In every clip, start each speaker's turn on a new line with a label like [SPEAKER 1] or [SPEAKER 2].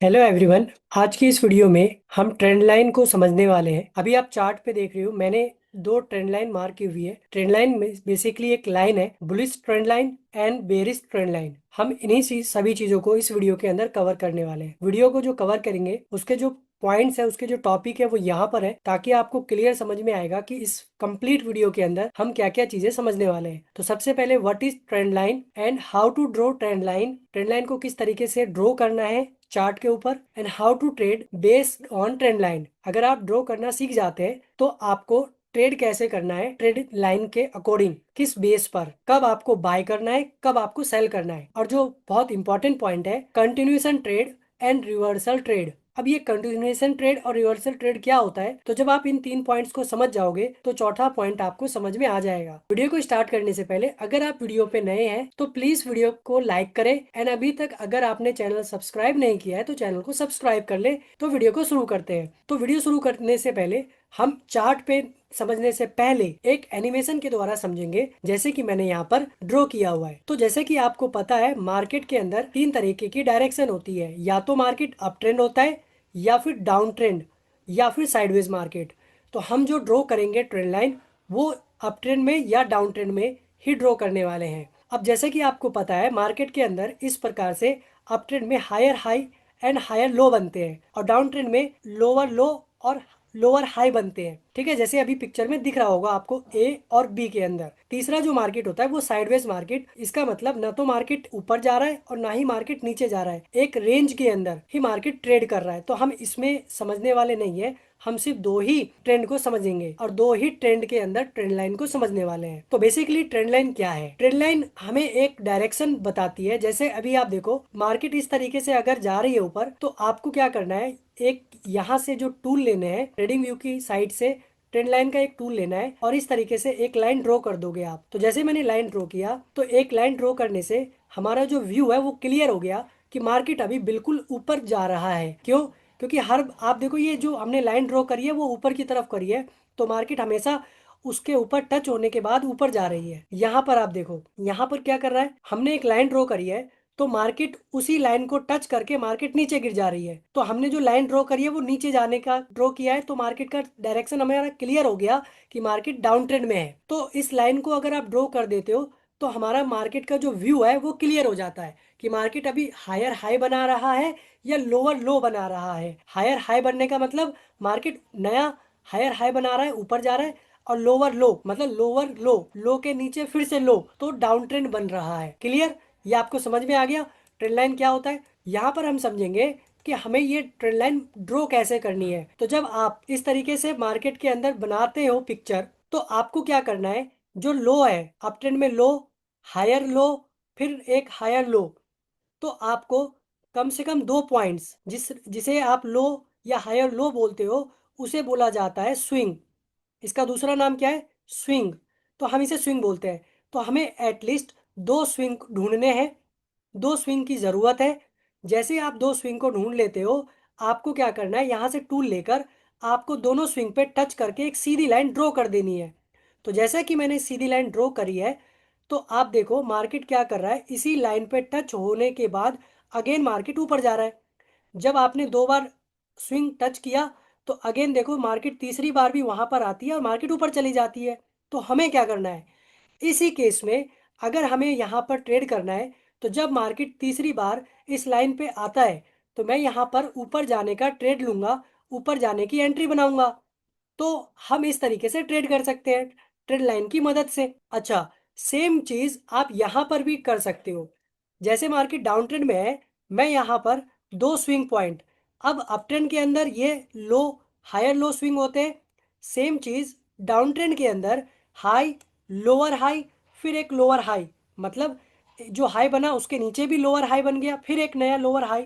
[SPEAKER 1] Hello everyone. आज की इस वीडियो में हम ट्रेंड लाइन को समझने वाले हैं। अभी आप चार्ट पे देख रहे हो, मैंने दो ट्रेंड लाइन मार्क की हुई है। ट्रेंड लाइन में बेसिकली एक लाइन है, bullish trend line and bearish trend line. हम इन्हीं सभी चीजों को इस वीडियो के अंदर कवर करने वाले हैं। वीडियो को जो कवर करेंगे उसके जो पॉइंट्स है, उसके जो टॉपिक है वो यहाँ पर है, ताकि आपको क्लियर समझ में आएगा कि इस कंप्लीट वीडियो के अंदर हम क्या क्या चीजें समझने वाले हैं। तो सबसे पहले what is trend line and how to draw trend line. Trend line को किस तरीके से ड्रॉ करना है चार्ट के ऊपर, and how to trade based on trend line. अगर आप ड्रॉ करना सीख जाते हैं तो आपको ट्रेड कैसे करना है, ट्रेड लाइन के अकॉर्डिंग, किस बेस पर, कब आपको बाय करना है, कब आपको सेल करना है। और जो बहुत इंपॉर्टेंट पॉइंट है, continuation trade and reversal trade. अब ये कंटिन्यूएशन ट्रेड और रिवर्सल ट्रेड क्या होता है, तो जब आप इन तीन पॉइंट्स को समझ जाओगे तो चौथा पॉइंट आपको समझ में आ जाएगा। वीडियो को स्टार्ट करने से पहले अगर आप वीडियो पे नए हैं तो प्लीज वीडियो को लाइक करें, एंड अभी तक अगर आपने चैनल सब्सक्राइब नहीं किया है तो चैनल को सब्सक्राइब कर ले। तो वीडियो को शुरू करते हैं। तो वीडियो शुरू करने से पहले हम चार्ट पे समझने से पहले एक एनिमेशन के द्वारा समझेंगे, जैसे कि मैंने यहाँ पर ड्रॉ किया हुआ है। तो जैसे कि आपको पता है, मार्केट के अंदर तीन तरीके की डायरेक्शन होती है, या तो मार्केट अप ट्रेंड होता है, या फिर डाउन ट्रेंड, या फिर साइडवेज मार्केट। तो हम जो ड्रॉ करेंगे ट्रेंड लाइन, वो अप ट्रेंड में या डाउन ट्रेंड में ही ड्रॉ करने वाले हैं। अब जैसे कि आपको पता है, मार्केट के अंदर इस प्रकार से अप ट्रेंड में higher high and higher low बनते हैं, और डाउन ट्रेंड में लोअर लो और लोअर हाई बनते हैं। ठीक है, जैसे अभी पिक्चर में दिख रहा होगा आपको ए और बी के अंदर। तीसरा जो मार्केट होता है वो साइडवेज मार्केट। इसका मतलब ना तो मार्केट ऊपर जा रहा है और ना ही मार्केट नीचे जा रहा है, एक रेंज के अंदर ही मार्केट ट्रेड कर रहा है। तो हम इसमें समझने वाले नहीं है, हम सिर्फ दो ही ट्रेंड को समझेंगे और दो ही ट्रेंड के अंदर ट्रेंड लाइन को समझने वाले हैं। तो बेसिकली ट्रेंड लाइन क्या है? ट्रेंड लाइन हमें एक डायरेक्शन बताती है। जैसे अभी आप देखो, मार्केट इस तरीके से अगर जा रही है ऊपर, तो आपको क्या करना है, एक यहाँ से जो टूल लेने हैं, ट्रेडिंग व्यू की साइड से ट्रेंड लाइन का एक टूल लेना है, और इस तरीके से एक लाइन ड्रॉ कर दोगे आप। तो जैसे मैंने लाइन ड्रॉ किया, तो एक लाइन ड्रॉ करने से हमारा जो व्यू है वो क्लियर हो गया कि मार्केट अभी बिल्कुल ऊपर जा रहा है। क्यों? क्योंकि हर, आप देखो, ये जो हमने लाइन ड्रॉ करी है वो ऊपर की तरफ करी है, तो मार्केट हमेशा उसके ऊपर टच होने के बाद ऊपर जा रही है। यहाँ पर आप देखो, यहाँ पर क्या कर रहा है, हमने एक लाइन ड्रॉ करी है, तो मार्केट उसी लाइन को टच करके मार्केट नीचे गिर जा रही है। तो हमने जो लाइन ड्रॉ करी है वो नीचे जाने का ड्रॉ किया है, तो मार्केट का डायरेक्शन हमारा क्लियर हो गया कि मार्केट डाउन ट्रेंड में है। तो इस लाइन को अगर आप ड्रॉ कर देते हो तो हमारा मार्केट का जो व्यू है वो क्लियर हो जाता है कि मार्केट अभी हायर हाई बना रहा है या लोअर लो बना रहा है। हायर हाई बनने का मतलब मार्केट नया हायर हाई बना रहा है, ऊपर जा रहा है, और लोअर लो मतलब लोअर लो, लो के नीचे फिर से लो, तो डाउन ट्रेंड बन रहा है। क्लियर? ये आपको समझ में आ गया ट्रेंड लाइन क्या होता है। यहाँ पर हम समझेंगे कि हमें ये ट्रेंड लाइन ड्रॉ कैसे करनी है। तो जब आप इस तरीके से मार्केट के अंदर बनाते हो पिक्चर, तो आपको क्या करना है, जो लो है अप ट्रेंड में, लो, हायर लो, फिर एक हायर लो, तो आपको कम से कम दो पॉइंट्स, जिसे आप लो या हायर लो बोलते हो, उसे बोला जाता है स्विंग। इसका दूसरा नाम क्या है? स्विंग। तो हम इसे स्विंग बोलते हैं। तो हमें एटलीस्ट दो स्विंग ढूंढने हैं, दो स्विंग की ज़रूरत है। जैसे ही आप दो स्विंग को ढूंढ लेते हो, आपको क्या करना है, यहाँ से टूल लेकर आपको दोनों स्विंग पे टच करके एक सीधी लाइन ड्रॉ कर देनी है। तो जैसा कि मैंने सीधी लाइन ड्रॉ करी है, तो आप देखो मार्केट क्या कर रहा है, इसी लाइन पे टच होने के बाद अगेन मार्केट ऊपर जा रहा है। जब आपने दो बार स्विंग टच किया, तो अगेन देखो मार्केट तीसरी बार भी वहां पर आती है और मार्केट ऊपर चली जाती है। तो हमें क्या करना है, इसी केस में अगर हमें यहाँ पर ट्रेड करना है, तो जब मार्केट तीसरी बार इस लाइन पे आता है, तो मैं यहाँ पर ऊपर जाने का ट्रेड लूंगा, ऊपर जाने की एंट्री बनाऊंगा। तो हम इस तरीके से ट्रेड कर सकते हैं ट्रेड लाइन की मदद से। अच्छा, सेम चीज आप यहाँ पर भी कर सकते हो। जैसे मार्केट डाउन ट्रेंड में है, मैं यहाँ पर दो स्विंग पॉइंट, अब अप ट्रेंड के अंदर ये लो, हायर लो स्विंग होते हैं। सेम चीज डाउन ट्रेंड के अंदर हाई, लोअर हाई, फिर एक लोअर हाई, मतलब जो हाई बना उसके नीचे भी लोअर हाई बन गया, फिर एक नया लोअर हाई।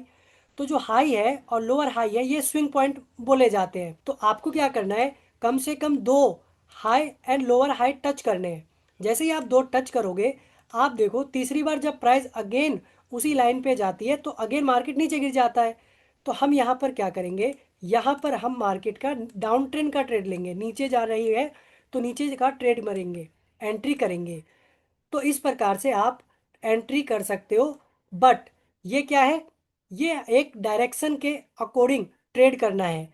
[SPEAKER 1] तो जो हाई है और लोअर हाई है, ये स्विंग पॉइंट बोले जाते हैं। तो आपको क्या करना है, कम से कम दो high and lower high touch करने हैं। जैसे ही आप दो टच करोगे, आप देखो तीसरी बार जब प्राइस अगेन उसी लाइन पे जाती है, तो अगेन मार्केट नीचे गिर जाता है। तो हम यहाँ पर क्या करेंगे, यहाँ पर हम मार्केट का डाउन ट्रेंड का ट्रेड लेंगे, नीचे जा रही है तो नीचे का ट्रेड मरेंगे, एंट्री करेंगे। तो इस प्रकार से आप एंट्री कर सकते हो। बट ये क्या है, ये एक डायरेक्शन के अकॉर्डिंग ट्रेड करना है।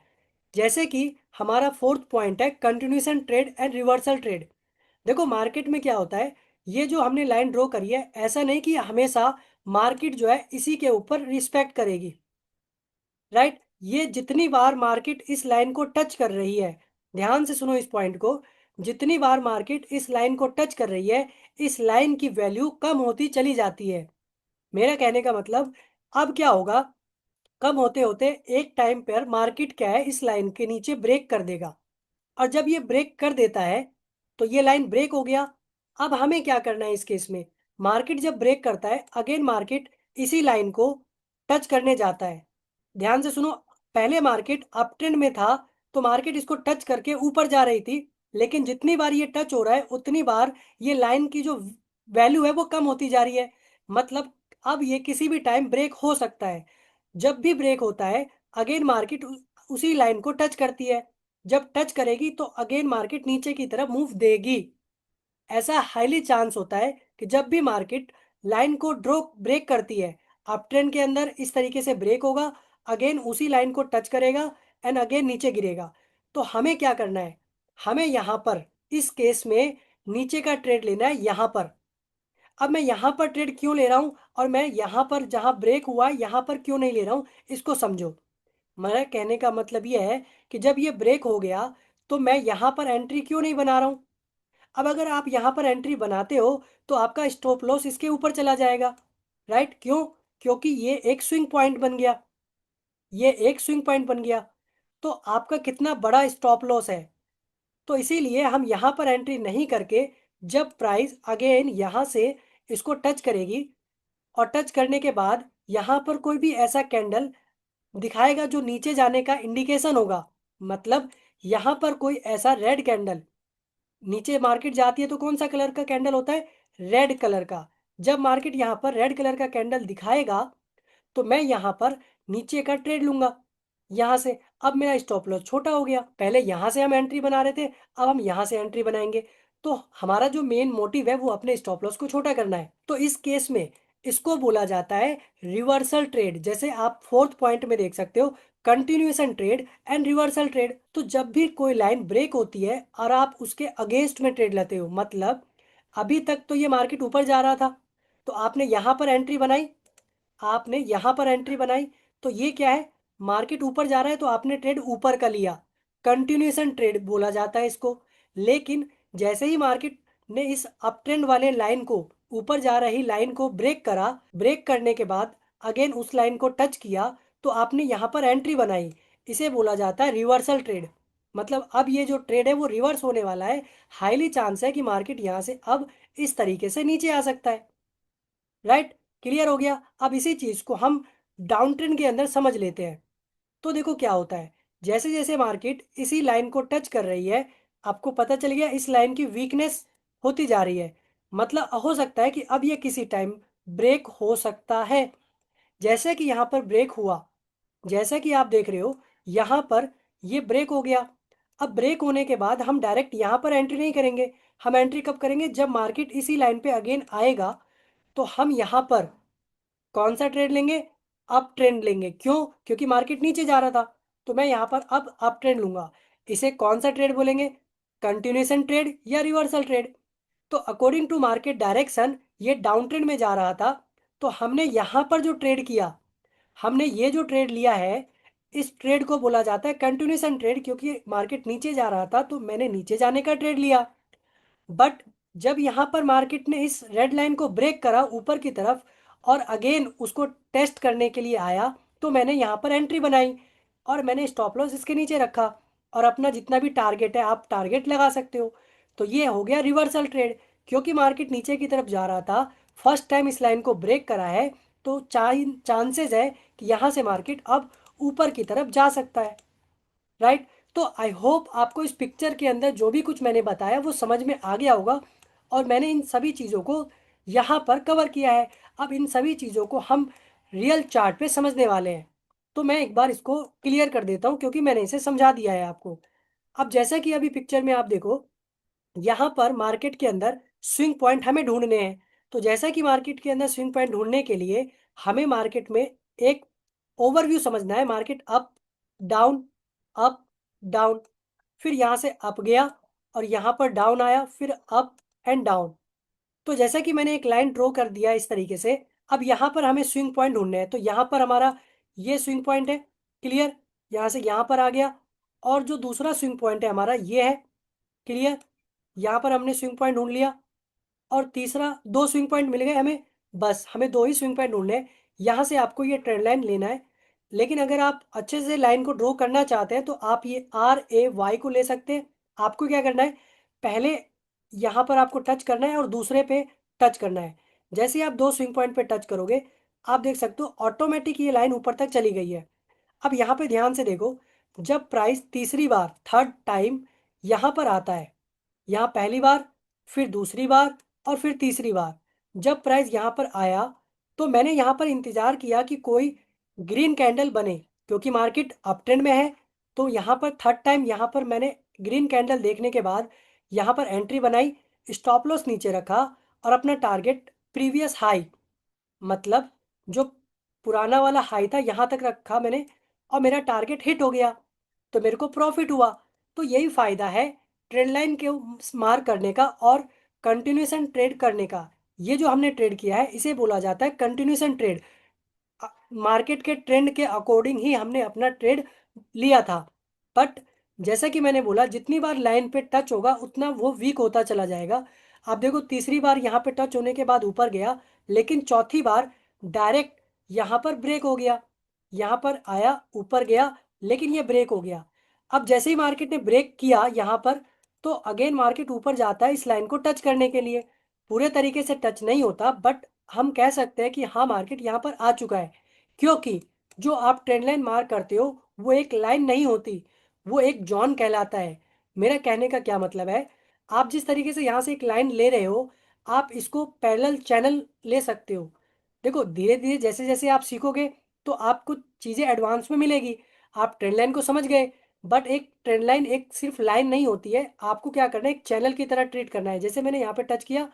[SPEAKER 1] जैसे कि हमारा फोर्थ पॉइंट है continuation trade and reversal trade. देखो मार्केट में क्या होता है, ये जो हमने लाइन ड्रॉ करी है, ऐसा नहीं कि हमेशा मार्केट जो है इसी के ऊपर रिस्पेक्ट करेगी, राइट। ये जितनी बार मार्केट इस लाइन को टच कर रही है, ध्यान से सुनो इस पॉइंट को, जितनी बार मार्केट इस लाइन को टच कर रही है, इस लाइन की वैल्यू कम होती चली जाती है। मेरा कहने का मतलब, अब क्या होगा, कम होते होते एक टाइम पर मार्केट क्या है, इस लाइन के नीचे ब्रेक कर देगा। और जब ये ब्रेक कर देता है, तो ये लाइन ब्रेक हो गया। अब हमें क्या करना है इस केस में, मार्केट जब ब्रेक करता है, अगेन मार्केट इसी लाइन को टच करने जाता है। ध्यान से सुनो, पहले मार्केट अप ट्रेंड में था, तो मार्केट इसको टच करके ऊपर जा रही थी, लेकिन जितनी बार ये टच हो रहा है उतनी बार ये लाइन की जो वैल्यू है वो कम होती जा रही है। मतलब अब ये किसी भी टाइम ब्रेक हो सकता है। जब भी ब्रेक होता है, अगेन मार्केट उसी लाइन को टच करती है। जब टच करेगी तो अगेन मार्केट नीचे की तरफ मूव देगी। ऐसा हाईली चांस होता है कि जब भी मार्केट लाइन को ड्रॉ ब्रेक करती है, अप ट्रेंड के अंदर इस तरीके से ब्रेक होगा, अगेन उसी लाइन को टच करेगा एंड अगेन नीचे गिरेगा। तो हमें क्या करना है, हमें यहाँ पर इस केस में नीचे का ट्रेड लेना है यहाँ पर। अब मैं यहाँ पर ट्रेड क्यों ले रहा हूँ, और मैं यहाँ पर जहाँ ब्रेक हुआ यहाँ पर क्यों नहीं ले रहा हूँ, इसको समझो। मेरा कहने का मतलब ये है कि जब ये ब्रेक हो गया, तो मैं यहाँ पर एंट्री क्यों नहीं बना रहा हूँ। अब अगर आप यहाँ पर एंट्री बनाते हो, तो आपका स्टॉप लॉस इसके ऊपर चला जाएगा, राइट। क्यों? क्योंकि ये एक स्विंग पॉइंट बन गया, ये एक स्विंग पॉइंट बन गया। तो आपका कितना बड़ा स्टॉप लॉस है। तो इसीलिए हम यहाँ पर एंट्री नहीं करके, जब प्राइस अगेन यहाँ से इसको टच करेगी, और टच करने के बाद यहाँ पर कोई भी ऐसा कैंडल दिखाएगा जो नीचे जाने का इंडिकेशन होगा, मतलब यहाँ पर कोई ऐसा रेड कैंडल, नीचे मार्केट जाती है तो कौन सा कलर का कैंडल होता है, रेड कलर का। जब मार्केट यहाँ पर रेड कलर का कैंडल दिखाएगा, तो मैं यहाँ पर नीचे का ट्रेड लूंगा यहाँ से। अब मेरा स्टॉप लॉस छोटा हो गया, पहले यहाँ से हम एंट्री बना रहे थे, अब हम यहाँ से एंट्री बनाएंगे। तो हमारा जो मेन मोटिव है वो अपने स्टॉप लॉस को छोटा करना है। तो इस केस में इसको बोला जाता है रिवर्सल ट्रेड। जैसे आप फोर्थ पॉइंट में देख सकते हो, continuation trade and reversal trade. तो जब भी कोई लाइन ब्रेक होती है और आप उसके अगेंस्ट में ट्रेड लेते हो, मतलब अभी तक तो ये मार्केट ऊपर जा रहा था, तो आपने यहाँ पर एंट्री बनाई, आपने यहाँ पर एंट्री बनाई, तो ये क्या है, मार्केट ऊपर जा रहा है तो आपने ट्रेड ऊपर का लिया, कंटिन्यूएशन ट्रेड बोला जाता है इसको। लेकिन जैसे ही मार्केट ने इस अप ट्रेंड वाले लाइन को, ऊपर जा रही लाइन को ब्रेक करा, ब्रेक करने के बाद अगेन उस लाइन को टच किया, तो आपने यहाँ पर एंट्री बनाई, इसे बोला जाता है रिवर्सल ट्रेड। मतलब अब ये जो ट्रेड है वो रिवर्स होने वाला है, हाईली चांस है कि मार्केट यहाँ से अब इस तरीके से नीचे आ सकता है, राइट। क्लियर हो गया। अब इसी चीज को हम डाउन ट्रेंड के अंदर समझ लेते हैं। तो देखो क्या होता है, जैसे जैसे मार्केट इसी लाइन को टच कर रही है, आपको पता चल गया इस लाइन की वीकनेस होती जा रही है, मतलब हो सकता है कि अब ये किसी टाइम ब्रेक हो सकता है। जैसे कि यहाँ पर ब्रेक हुआ, जैसा कि आप देख रहे हो, यहाँ पर ये ब्रेक हो गया। अब ब्रेक होने के बाद हम डायरेक्ट यहाँ पर एंट्री नहीं करेंगे, हम एंट्री कब करेंगे, जब मार्केट इसी लाइन पे अगेन आएगा, तो हम यहाँ पर कौन सा ट्रेड लेंगे, अप ट्रेंड लेंगे। क्यों? क्योंकि मार्केट नीचे जा रहा था, तो मैं यहाँ पर अब अप ट्रेंड लूंगा। इसे कौन सा ट्रेड बोलेंगे, कंटिन्यूएशन ट्रेड या रिवर्सल ट्रेड। तो अकॉर्डिंग टू मार्केट डायरेक्शन ये डाउन ट्रेंड में जा रहा था, तो हमने यहाँ पर जो ट्रेड किया, हमने ये जो ट्रेड लिया है, इस ट्रेड को बोला जाता है कंटिन्यूएशन ट्रेड। क्योंकि मार्केट नीचे जा रहा था तो मैंने नीचे जाने का ट्रेड लिया। बट जब यहाँ पर मार्केट ने इस रेड लाइन को ब्रेक करा ऊपर की तरफ, और अगेन उसको टेस्ट करने के लिए आया, तो मैंने यहाँ पर एंट्री बनाई और मैंने स्टॉप लॉस इसके नीचे रखा, और अपना जितना भी टारगेट है आप टारगेट लगा सकते हो। तो ये हो गया रिवर्सल ट्रेड। क्योंकि मार्केट नीचे की तरफ जा रहा था, फर्स्ट टाइम इस लाइन को ब्रेक करा है, तो चांसेस है कि यहाँ से मार्केट अब ऊपर की तरफ जा सकता है, राइट। तो आई होप आपको इस पिक्चर के अंदर जो भी कुछ मैंने बताया वो समझ में आ गया होगा, और मैंने इन सभी चीज़ों को यहाँ पर कवर किया है। अब इन सभी चीज़ों को हम रियल चार्ट पे समझने वाले हैं। तो मैं एक बार इसको क्लियर कर देता हूँ, क्योंकि मैंने इसे समझा दिया है आपको। अब जैसा कि अभी पिक्चर में आप देखो, यहाँ पर मार्केट के अंदर स्विंग पॉइंट हमें ढूंढने हैं। तो जैसा कि मार्केट के अंदर स्विंग पॉइंट ढूंढने के लिए हमें मार्केट में एक ओवरव्यू समझना है, market up down up down, फिर यहाँ से अप गया और यहाँ पर डाउन आया, फिर अप एंड डाउन। तो जैसा कि मैंने एक लाइन ड्रॉ कर दिया इस तरीके से, अब यहाँ पर हमें स्विंग पॉइंट ढूंढने हैं। तो यहाँ पर हमारा ये स्विंग पॉइंट है, क्लियर, यहाँ से यहाँ पर आ गया। और जो दूसरा स्विंग पॉइंट है हमारा ये है, क्लियर, यहाँ पर हमने स्विंग पॉइंट ढूंढ लिया। और तीसरा, दो स्विंग पॉइंट मिल गए हमें, बस हमें दो ही स्विंग पॉइंट ढूंढने हैं। यहाँ से आपको ये ट्रेंड लाइन लेना है। लेकिन अगर आप अच्छे से लाइन को ड्रॉ करना चाहते हैं तो आप ये RAY को ले सकते हैं। आपको क्या करना है, पहले यहाँ पर आपको टच करना है और दूसरे पे टच करना है। जैसे ही आप दो स्विंग पॉइंट पे टच करोगे, आप देख सकते हो ऑटोमेटिक ये लाइन ऊपर तक चली गई है। अब यहाँ पे ध्यान से देखो, जब प्राइस तीसरी बार, थर्ड टाइम यहाँ पर आता है, यहाँ पहली बार, फिर दूसरी बार और फिर तीसरी बार, जब प्राइस यहाँ पर आया तो मैंने यहाँ पर इंतज़ार किया कि कोई ग्रीन कैंडल बने, क्योंकि मार्केट अप ट्रेंड में है। तो यहाँ पर थर्ड टाइम यहाँ पर मैंने ग्रीन कैंडल देखने के बाद यहाँ पर एंट्री बनाई, स्टॉप लॉस नीचे रखा और अपना टारगेट प्रीवियस हाई, मतलब जो पुराना वाला हाई था यहाँ तक रखा मैंने, और मेरा टारगेट हिट हो गया, तो मेरे को प्रॉफिट हुआ। तो यही फ़ायदा है ट्रेंड लाइन के मार्क करने का और कंटिन्यूएशन ट्रेड करने का। ये जो हमने ट्रेड किया है इसे बोला जाता है कंटिन्यूएशन ट्रेड। मार्केट के ट्रेंड के अकॉर्डिंग ही हमने अपना ट्रेड लिया था। बट जैसा कि मैंने बोला, जितनी बार लाइन पे टच होगा उतना वो वीक होता चला जाएगा। आप देखो, तीसरी बार यहाँ पे टच होने के बाद ऊपर गया, लेकिन चौथी बार डायरेक्ट यहाँ पर ब्रेक हो गया, यहाँ पर आया ऊपर गया, लेकिन ये ब्रेक हो गया। अब जैसे ही मार्केट ने ब्रेक किया यहाँ पर, तो अगेन मार्केट ऊपर जाता है इस लाइन को टच करने के लिए। पूरे तरीके से टच नहीं होता, बट हम कह सकते हैं कि हाँ, मार्केट यहाँ पर आ चुका है। क्योंकि जो आप ट्रेंड लाइन मार्क करते हो वो एक लाइन नहीं होती, वो एक जॉन कहलाता है। मेरा कहने का क्या मतलब है, आप जिस तरीके से यहाँ से एक लाइन ले रहे हो, आप इसको पैरेलल चैनल ले सकते हो। देखो, धीरे धीरे जैसे जैसे आप सीखोगे तो आपको चीज़ें एडवांस में मिलेगी। आप ट्रेंड लाइन को समझ गए, बट एक ट्रेंड लाइन एक सिर्फ लाइन नहीं होती है, आपको क्या करना है, एक चैनल की तरह ट्रीट करना है। जैसे मैंने यहाँ पर टच किया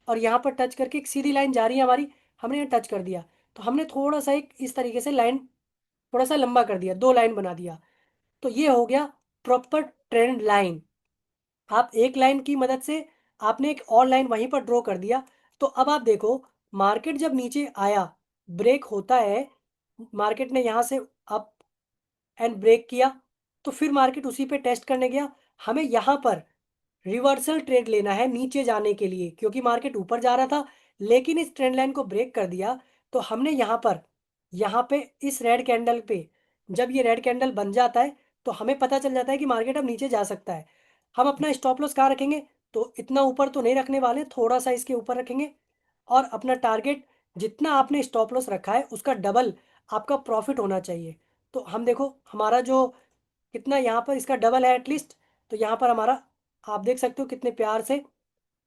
[SPEAKER 1] और यहाँ पर टच करके एक सीधी लाइन जा रही है हमारी, हमने यहाँ टच कर दिया, तो हमने थोड़ा सा एक इस तरीके से लाइन थोड़ा सा लंबा कर दिया, दो लाइन बना दिया, तो ये हो गया प्रॉपर ट्रेंड लाइन। आप एक लाइन की मदद से आपने एक और लाइन वहीं पर ड्रॉ कर दिया। तो अब आप देखो, मार्केट जब नीचे आया, ब्रेक होता है, मार्केट ने यहाँ से अप एंड ब्रेक किया, तो फिर मार्केट उसी पे टेस्ट करने गया। हमें यहाँ पर रिवर्सल ट्रेड लेना है नीचे जाने के लिए, क्योंकि मार्केट ऊपर जा रहा था लेकिन इस ट्रेंड लाइन को ब्रेक कर दिया। तो हमने यहाँ पे इस रेड कैंडल पे, जब ये रेड कैंडल बन जाता है तो हमें पता चल जाता है कि मार्केट अब नीचे जा सकता है। हम अपना स्टॉप लॉस कहाँ रखेंगे, तो इतना ऊपर तो नहीं रखने वाले, थोड़ा सा इसके ऊपर रखेंगे। और अपना टारगेट, जितना आपने स्टॉप लॉस रखा है उसका डबल आपका प्रॉफिट होना चाहिए। तो हम देखो, हमारा जो कितना यहाँ पर इसका डबल है एटलीस्ट, तो यहाँ पर हमारा, आप देख सकते हो कितने प्यार से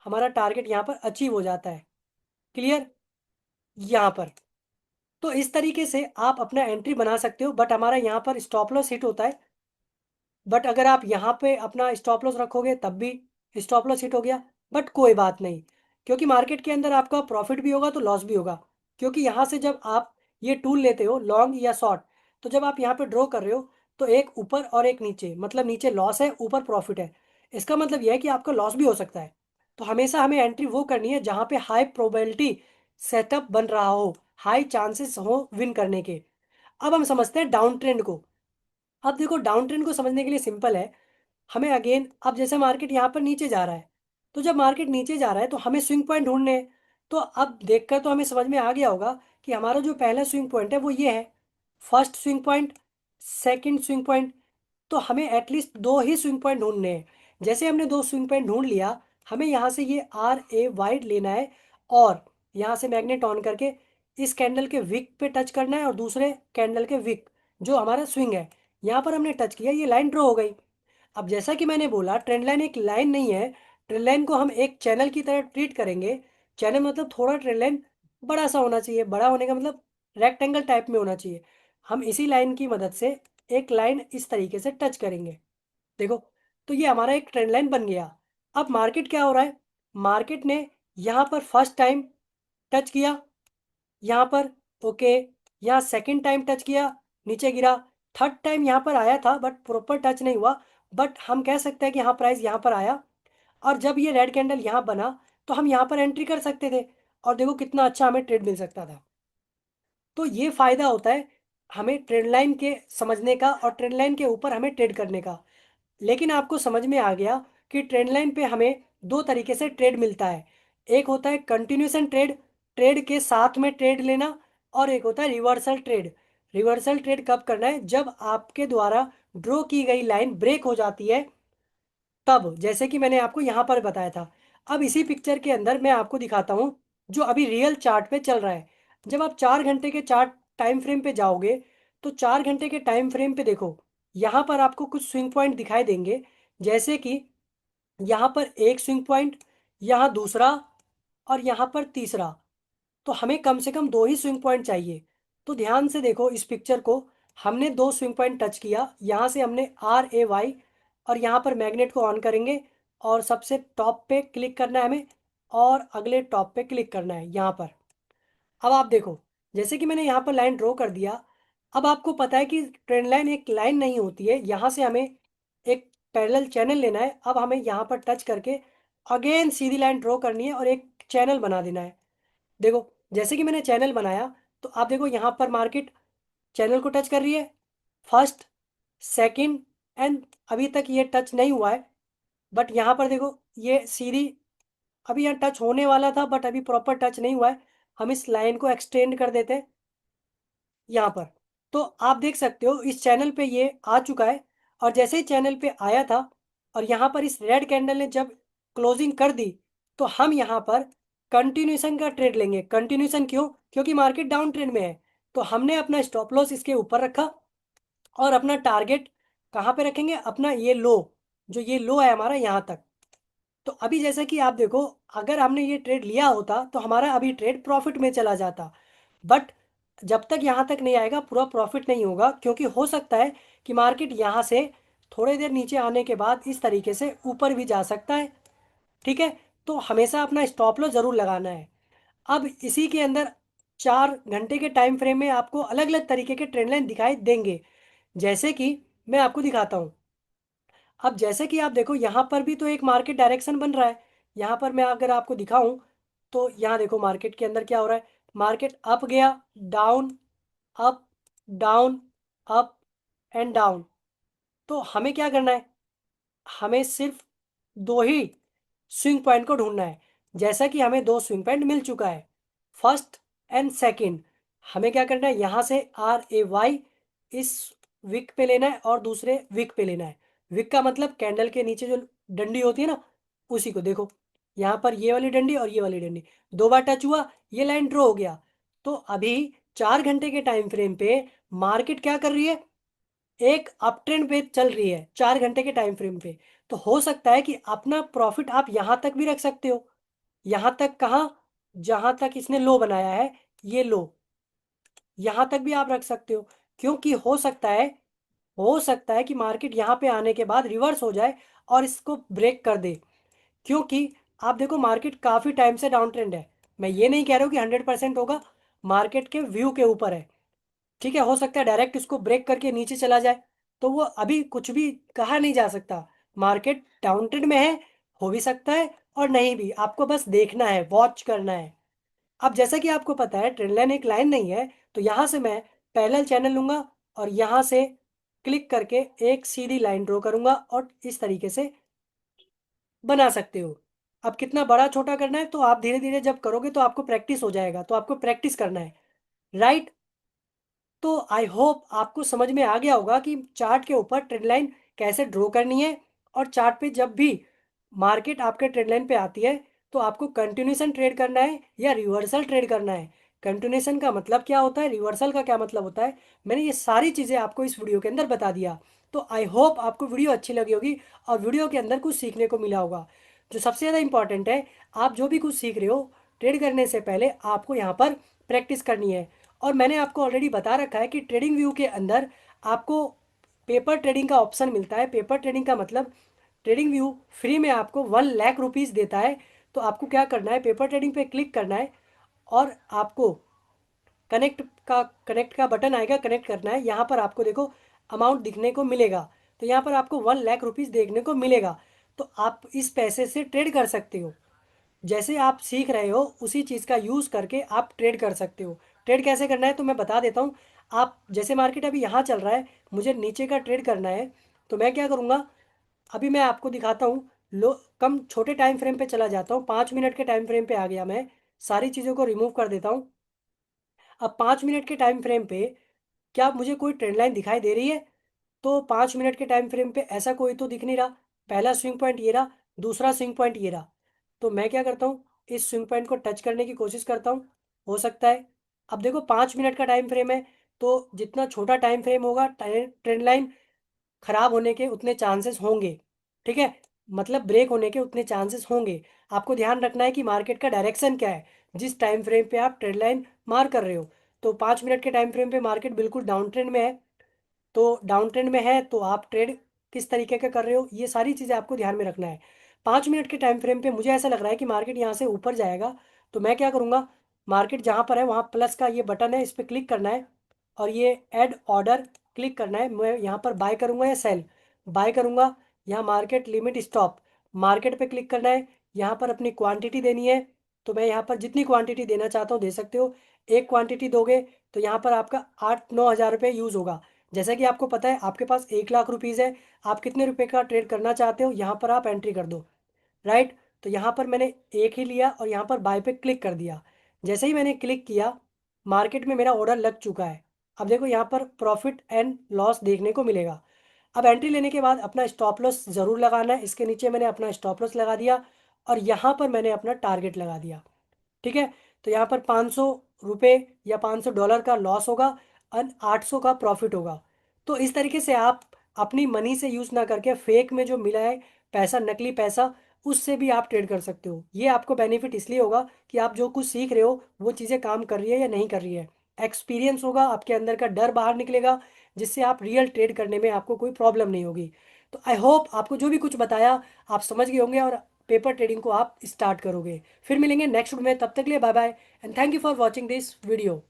[SPEAKER 1] हमारा टारगेट यहाँ पर अचीव हो जाता है, क्लियर, यहाँ पर। तो इस तरीके से आप अपना एंट्री बना सकते हो, बट हमारा यहाँ पर स्टॉप लॉस हिट होता है। बट अगर आप यहाँ पे अपना स्टॉप लॉस रखोगे तब भी स्टॉप लॉस हिट हो गया, बट कोई बात नहीं, क्योंकि मार्केट के अंदर आपका प्रॉफिट भी होगा तो लॉस भी होगा। क्योंकि यहाँ से जब आप ये टूल लेते हो लॉन्ग या शॉर्ट, तो जब आप यहाँ पे ड्रॉ कर रहे हो तो एक ऊपर और एक नीचे, मतलब नीचे लॉस है ऊपर प्रॉफिट है, इसका मतलब यह है कि आपका लॉस भी हो सकता है। तो हमेशा हमें एंट्री वो करनी है जहाँ पे हाई प्रोबेबिलिटी सेटअप बन रहा हो, हाई चांसेस हो विन करने के। अब हम समझते हैं डाउन ट्रेंड को। अब देखो, डाउन ट्रेंड को समझने के लिए सिंपल है, हमें अगेन, अब जैसे मार्केट यहाँ पर नीचे जा रहा है, तो जब मार्केट नीचे जा रहा है तो हमें स्विंग पॉइंट ढूंढने हैं। तो अब देखकर तो हमें समझ में आ गया होगा कि हमारा जो पहला स्विंग पॉइंट है वो ये है, first swing point, second swing point. तो हमें एटलीस्ट दो ही स्विंग पॉइंट ढूंढने हैं। जैसे हमने दो स्विंग पॉइंट ढूंढ लिया, हमें यहाँ से ये RAY लेना है और यहाँ से मैग्नेट ऑन करके इस कैंडल के विक पे टच करना है और दूसरे कैंडल के विक, जो हमारा स्विंग है, यहाँ पर हमने टच किया, ये लाइन ड्रॉ हो गई। अब जैसा कि मैंने बोला, ट्रेंड लाइन एक लाइन नहीं है, ट्रेंड लाइन को हम एक चैनल की तरह ट्रीट करेंगे। चैनल मतलब थोड़ा ट्रेंड लाइन बड़ा सा होना चाहिए, बड़ा होने का मतलब रेक्टेंगल टाइप में होना चाहिए। हम इसी लाइन की मदद से एक लाइन इस तरीके से टच करेंगे, देखो, तो ये हमारा एक ट्रेंड लाइन बन गया। अब मार्केट क्या हो रहा है, मार्केट ने यहाँ पर फर्स्ट टाइम टच किया, यहाँ पर, ओके, यहाँ सेकंड टाइम टच किया, नीचे गिरा, थर्ड टाइम यहाँ पर आया था बट प्रॉपर टच नहीं हुआ, बट हम कह सकते हैं कि हाँ प्राइस यहाँ पर आया, और जब ये रेड कैंडल यहाँ बना तो हम यहाँ पर एंट्री कर सकते थे, और देखो कितना अच्छा हमें ट्रेड मिल सकता था। तो ये फ़ायदा होता है हमें ट्रेंड लाइन के समझने का और ट्रेंड लाइन के ऊपर हमें ट्रेड करने का। लेकिन आपको समझ में आ गया कि ट्रेंड लाइन पे हमें दो तरीके से ट्रेड मिलता है। एक होता है कंटिन्यूएशन ट्रेड, ट्रेड के साथ में ट्रेड लेना, और एक होता है रिवर्सल ट्रेड। रिवर्सल ट्रेड कब करना है? जब आपके द्वारा ड्रॉ की गई लाइन ब्रेक हो जाती है तब, जैसे कि मैंने आपको यहाँ पर बताया था। अब इसी पिक्चर के अंदर मैं आपको दिखाता हूँ जो अभी रियल चार्ट पे चल रहा है। जब आप 4 घंटे के चार्ट टाइम फ्रेम पे जाओगे तो 4 घंटे के टाइम फ्रेम पे देखो, यहाँ पर आपको कुछ स्विंग पॉइंट दिखाई देंगे, जैसे कि यहाँ पर एक स्विंग पॉइंट, यहाँ दूसरा, और यहाँ पर तीसरा। तो हमें कम से कम दो ही स्विंग पॉइंट चाहिए। तो ध्यान से देखो इस पिक्चर को, हमने दो स्विंग पॉइंट टच किया, यहाँ से हमने RAY, और यहाँ पर मैग्नेट को ऑन करेंगे और सबसे टॉप पे क्लिक करना है हमें, और अगले टॉप पे क्लिक करना है यहाँ पर। अब आप देखो, जैसे कि मैंने यहाँ पर लाइन ड्रॉ कर दिया। अब आपको पता है कि ट्रेंड लाइन एक लाइन नहीं होती है, यहाँ से हमें एक पैरेलल चैनल लेना है। अब हमें यहाँ पर टच करके अगेन सीधी लाइन ड्रॉ करनी है और एक चैनल बना देना है। देखो, जैसे कि मैंने चैनल बनाया तो आप देखो यहाँ पर मार्केट चैनल को टच कर रही है, फर्स्ट, सेकंड, एंड अभी तक ये टच नहीं हुआ है। बट यहाँ पर देखो ये सीधी, अभी यहाँ टच होने वाला था बट अभी प्रॉपर टच नहीं हुआ है। हम इस लाइन को एक्सटेंड कर देते हैं यहाँ पर। तो आप देख सकते हो इस चैनल पे ये आ चुका है, और जैसे ही चैनल पे आया था और यहाँ पर इस रेड कैंडल ने जब क्लोजिंग कर दी, तो हम यहाँ पर कंटिन्यूशन का ट्रेड लेंगे। कंटिन्यूशन क्यों? क्योंकि मार्केट डाउन ट्रेंड में है। तो हमने अपना स्टॉप लॉस इसके ऊपर रखा, और अपना टारगेट कहाँ पे रखेंगे? अपना ये लो, जो ये लो है हमारा यहाँ तक। तो अभी जैसे कि आप देखो, अगर हमने ये ट्रेड लिया होता तो हमारा अभी ट्रेड प्रॉफिट में चला जाता, बट जब तक यहाँ तक नहीं आएगा पूरा प्रॉफिट नहीं होगा, क्योंकि हो सकता है कि मार्केट यहाँ से थोड़ी देर नीचे आने के बाद इस तरीके से ऊपर भी जा सकता है। ठीक है, तो हमेशा अपना स्टॉप लॉस ज़रूर लगाना है। अब इसी के अंदर 4 घंटे के टाइम फ्रेम में आपको अलग अलग तरीके के ट्रेंड लाइन दिखाई देंगे, जैसे कि मैं आपको दिखाता हूँ। अब जैसे कि आप देखो यहाँ पर भी तो एक मार्केट डायरेक्शन बन रहा है। यहाँ पर मैं अगर आपको दिखाऊं तो यहाँ देखो मार्केट के अंदर क्या हो रहा है, मार्केट अप गया, down, up, down, up, and down. तो हमें क्या करना है? हमें सिर्फ दो ही स्विंग पॉइंट को ढूंढना है। जैसा कि हमें दो स्विंग पॉइंट मिल चुका है, फर्स्ट एंड सेकंड। हमें क्या करना है? यहाँ से RAY इस विक पे लेना है और दूसरे विक पे लेना है। विक का मतलब कैंडल के नीचे जो डंडी होती है ना, उसी को। देखो यहाँ पर ये वाली डंडी और ये वाली डंडी दो बार टच हुआ, ये लाइन ड्रॉ हो गया। तो अभी 4 घंटे के टाइम फ्रेम पे मार्केट क्या कर रही है? एक अप ट्रेंड पे चल रही है 4 घंटे के टाइम फ्रेम पे। तो हो सकता है कि अपना प्रॉफिट आप यहाँ तक भी रख सकते हो। यहाँ तक कहाँ? जहाँ तक इसने लो बनाया है, ये लो, यहाँ तक भी आप रख सकते हो। क्योंकि हो सकता है कि मार्केट यहाँ पे आने के बाद रिवर्स हो जाए और इसको ब्रेक कर दे। क्योंकि आप देखो मार्केट काफ़ी टाइम से डाउन ट्रेंड है। मैं ये नहीं कह रहा हूँ कि 100% होगा, मार्केट के व्यू के ऊपर है। ठीक है, हो सकता है डायरेक्ट इसको ब्रेक करके नीचे चला जाए। तो वो अभी कुछ भी कहा नहीं जा सकता। मार्केट डाउन ट्रेंड में है, हो भी सकता है और नहीं भी, आपको बस देखना है, वॉच करना है। अब जैसा कि आपको पता है ट्रेंड लाइन एक लाइन नहीं है, तो यहाँ से मैं पैरेलल चैनल लूंगा और यहाँ से क्लिक करके एक सीधी लाइन ड्रॉ करूंगा और इस तरीके से बना सकते हो। अब कितना बड़ा छोटा करना है तो आप धीरे धीरे जब करोगे तो आपको प्रैक्टिस हो जाएगा, तो आपको प्रैक्टिस करना है, राइट। तो आई होप आपको समझ में आ गया होगा कि चार्ट के ऊपर ट्रेंड लाइन कैसे ड्रॉ करनी है, और चार्ट पे जब भी मार्केट आपके ट्रेंड लाइन पे आती है तो आपको कंटिन्यूशन ट्रेड करना है या रिवर्सल ट्रेड करना है। कंटिन्यूशन का मतलब क्या होता है, रिवर्सल का क्या मतलब होता है, मैंने ये सारी चीज़ें आपको इस वीडियो के अंदर बता दिया। तो आई होप आपको वीडियो अच्छी लगी होगी और वीडियो के अंदर कुछ सीखने को मिला होगा। जो सबसे ज़्यादा इंपॉर्टेंट है, आप जो भी कुछ सीख रहे हो ट्रेड करने से पहले आपको यहाँ पर प्रैक्टिस करनी है। और मैंने आपको ऑलरेडी बता रखा है कि ट्रेडिंग व्यू के अंदर आपको पेपर ट्रेडिंग का ऑप्शन मिलता है। पेपर ट्रेडिंग का मतलब ट्रेडिंग व्यू फ्री में आपको 1 लाख रुपीज़ देता है। तो आपको क्या करना है, पेपर ट्रेडिंग पे क्लिक करना है और आपको कनेक्ट का बटन आएगा, कनेक्ट करना है। यहाँ पर आपको देखो अमाउंट दिखने को मिलेगा, तो यहाँ पर आपको 1 लाख रुपीज़ देखने को मिलेगा। तो आप इस पैसे से ट्रेड कर सकते हो। जैसे आप सीख रहे हो उसी चीज़ का यूज़ करके आप ट्रेड कर सकते हो। ट्रेड कैसे करना है तो मैं बता देता हूँ। आप जैसे मार्केट अभी यहाँ चल रहा है, मुझे नीचे का ट्रेड करना है, तो मैं क्या करूँगा, अभी मैं आपको दिखाता हूँ। लो, कम छोटे टाइम फ्रेम पे चला जाता हूँ, 5 मिनट के टाइम फ्रेम पे आ गया मैं। सारी चीज़ों को रिमूव कर देता हूँ। अब 5 मिनट के टाइम फ्रेम पे क्या मुझे कोई ट्रेंड लाइन दिखाई दे रही है? तो 5 मिनट के टाइम फ्रेम पे ऐसा कोई तो दिख नहीं रहा। पहला स्विंग पॉइंट ये रहा, दूसरा स्विंग पॉइंट ये रहा। तो मैं क्या करता हूँ, इस स्विंग पॉइंट को टच करने की कोशिश करता हूँ, हो सकता है। अब देखो 5 मिनट का टाइम फ्रेम है, तो जितना छोटा टाइम फ्रेम होगा ट्रेंड लाइन खराब होने के उतने चांसेस होंगे। ठीक है, मतलब ब्रेक होने के उतने चांसेस होंगे। आपको ध्यान रखना है कि मार्केट का डायरेक्शन क्या है, जिस टाइम फ्रेम पे आप ट्रेंड लाइन मार कर रहे हो। तो 5 मिनट के टाइम फ्रेम पे मार्केट बिल्कुल डाउन ट्रेंड में है, तो डाउन ट्रेंड में है तो आप ट्रेड किस तरीके का कर रहे हो, ये सारी चीज़ें आपको ध्यान में रखना है। 5 मिनट के टाइम फ्रेम पे मुझे ऐसा लग रहा है कि मार्केट यहाँ से ऊपर जाएगा, तो मैं क्या करूँगा, मार्केट जहाँ पर है वहाँ प्लस का ये बटन है, इस पर क्लिक करना है और ये ऐड ऑर्डर क्लिक करना है। मैं यहाँ पर बाय करूँगा या सेल, बाय करूँगा। यहाँ मार्केट लिमिट स्टॉप, मार्केट पे क्लिक करना है। यहाँ पर अपनी क्वांटिटी देनी है, तो मैं यहाँ पर जितनी क्वांटिटी देना चाहता हूँ दे सकते हो। एक क्वांटिटी दोगे तो यहाँ पर आपका 8-9 हज़ार रुपये यूज़ होगा। जैसा कि आपको पता है आपके पास 1 लाख रुपीज़ है, आप कितने रुपए का ट्रेड करना चाहते हो यहाँ पर आप एंट्री कर दो। राइट, तो यहाँ पर मैंने एक ही लिया और यहाँ पर बाय पे क्लिक कर दिया। जैसे ही मैंने क्लिक किया, मार्केट में मेरा ऑर्डर लग चुका है। अब देखो यहाँ पर प्रॉफिट एंड लॉस देखने को मिलेगा। अब एंट्री लेने के बाद अपना स्टॉप लॉस ज़रूर लगाना है। इसके नीचे मैंने अपना स्टॉप लॉस लगा दिया और यहाँ पर मैंने अपना टारगेट लगा दिया। ठीक है, तो यहाँ पर 500 रुपये या $500 का लॉस होगा और 800 का प्रॉफिट होगा। तो इस तरीके से आप अपनी मनी से यूज़ ना करके फेक में जो मिला है पैसा, नकली पैसा, उससे भी आप ट्रेड कर सकते हो। ये आपको बेनिफिट इसलिए होगा कि आप जो कुछ सीख रहे हो वो चीज़ें काम कर रही है या नहीं कर रही है। एक्सपीरियंस होगा, आपके अंदर का डर बाहर निकलेगा, जिससे आप रियल ट्रेड करने में आपको कोई प्रॉब्लम नहीं होगी। तो आई होप आपको जो भी कुछ बताया आप समझ गए होंगे और पेपर ट्रेडिंग को आप स्टार्ट करोगे। फिर मिलेंगे नेक्स्ट वीडियो में, तब तक के लिए bye bye and thank you for watching this video.